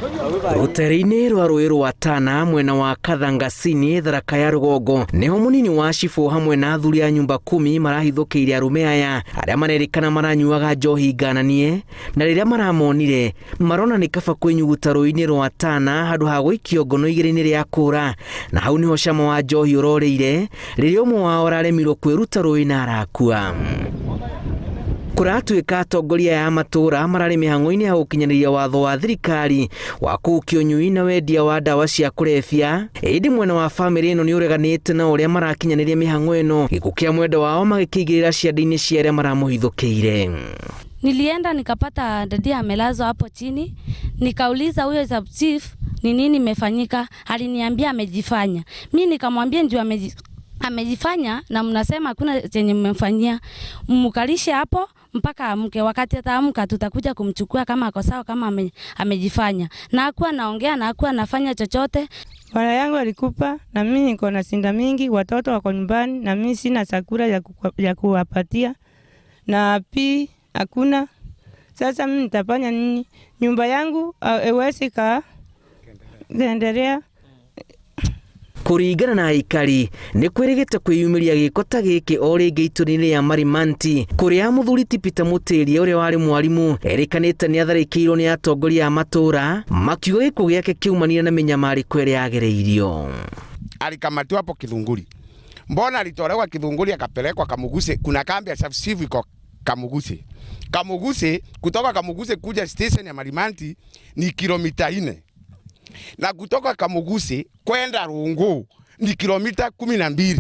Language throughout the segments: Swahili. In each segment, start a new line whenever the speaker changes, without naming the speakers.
Ruteri-inĩ rwa rũĩ rwa Tana mwena wa Kathangasini Tharaka ya Rũgongo niho munini wa cibũ hamwe na athuri a nyumba 10 marahithũkĩire arũme aya arĩa marerĩkana maranyuaga njohi ngananie, na rĩrĩa maramonire marona nĩ kaba kwĩnyuguta rũĩ-inĩ rwa Tana handũ ha gũikio ngono igĩrĩ-inĩ rĩa kũra, na hau niho cama wa njohi ũrorĩire rĩrĩa ũmwe wao araremirwo kwĩruta rũĩ na arakua. Kũratuĩka atongoria ya matũra mararĩ mĩhang'o-inĩ ya gũkinyanĩria watho wa thirikari wa kũhukia ũnyui na wendia wa ndawa cia kũrebia, ĩndĩ mwena wa bamĩrĩ ĩno nĩ ũreganĩte na ũrĩa marakinyanĩria mĩhang'o ĩno, gĩkuũ kĩa mwenda wao magĩkĩigĩrĩra ciande-inĩ cia arĩa maramũhithũkĩire.
Nilienda nikapata dadi amelazwa hapo chini, nikauliza huyo sub chief ni nini imefanyika, aliniambia amejifanya. Mimi nikamwambia ndio amejifanya na mnasema hakuna chenye mmemfanyia, mkalishe hapo mpaka amke. Wakati ataamka tutakuja kumchukua kama ako sawa, kama amejifanya. Na hakuwa naongea na hakuwa nafanya chochote.
Bwana yangu alikupa na mimi niko na sinda mingi, watoto wako nyumbani na mimi sina chakula ya kuwapatia na pia hakuna. Sasa mimi nitafanya nini? Nyumba yangu haiwezi kaendelea.
Kũringana na aikari nĩ kwĩrĩgĩte kwĩyumĩria gĩko ta gĩkĩ o rĩngĩ itũra-inĩ rĩa Marimanti, kũrĩa mũthuri ti Peter Mũtĩria ũrĩa warĩ mwarimũ erĩkanĩte nĩ atharĩkĩirwo nĩ atongoria a matũra, makiuga gĩkuũ gĩake kiumanire na mĩnyamarĩko ĩrĩa yagereirio.
Alikamatiwa hapo Kithunguri. Mbona alitolewa Kithunguri akapelekwa Kamuguse? Kuna kambi ya chief iko Kamuguse. Kamuguse, kutoka Kamuguse kuja station ya Marimanti ni kilomita 4. Na kutoka Kamuguse kwenda Rungu ni kilomita 12.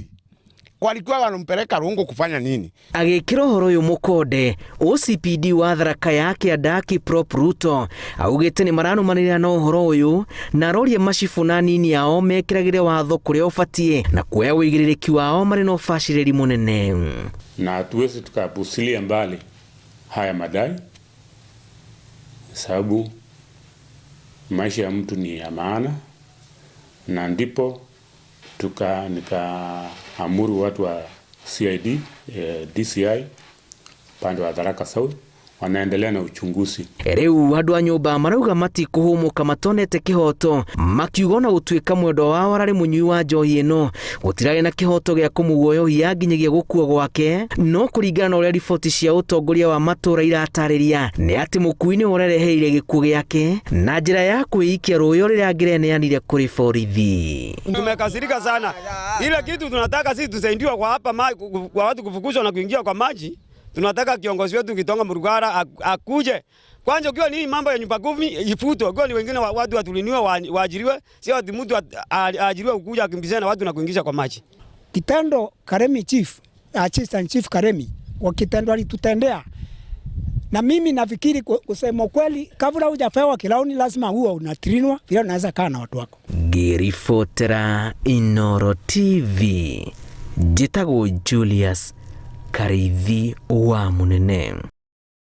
Walikuwa wanampeleka Rungu kufanya nini?
Agĩkĩra ũhoro ũyũ mũkonde, OCPD wa Tharaka ya Kĩanda Kiprop Ruto augĩte nĩ maranũmanĩrĩra na ũhoro ũyũ na aroria macibũ na nini ao mekĩragĩre watho kũrĩa ũbatiĩ na kuoya ũigĩrĩrĩki wao marĩ na ũbacĩrĩri mũnene.
Na hatuwezi tukapusilia mbali haya madai, sababu maisha ya mtu ni ya maana, na ndipo nikaamuru watu wa CID, DCI pande wa Tharaka South wanaendelea na uchunguzi.
Rĩu andũ a nyũmba marauga matikũhũmũka matonete kĩhoto, makiuga na gũtuĩka mwendwa wao ararĩ mũnyui wa njohi ĩno gũtirarĩ na kĩhoto gĩa kũmũguoyohia nginyagia gũkua gwake, no kũringana na ũrĩa riboti cia ũtongoria wa matũra iratarĩria nĩ atĩ mũkui nĩ ũrereheire gĩkuũ gĩake na njĩra ya kwĩikia rũĩ rĩrĩa angĩreneanire kũrĩ borithi.
Tumekasirika sana. Ile kitu tunataka sisi tusaidiwe kwa hapa kwa watu kufukuzwa na kuingia kwa maji. Tunataka kiongozi wetu Gitonga Murugara akuje. Kwanza ukiwa ni mambo ya nyumba 10 ifutwe. Ukiwa ni wengine watu watuliniwe waajiriwe, sio ati mtu aajiriwe kuja akimbizana na watu na kuingisha kwa maji.
Kitendo Karemi chief, assistant chief Karemi, kwa kitendo alitutendea. Na mimi nafikiri kusema kweli kabla hujafewa kilauni lazima huwa unatrinwa vile unaweza kaa na watu wako.
Ngĩribotera Inooro TV, njĩtagwo Julius Karithi wa Munene.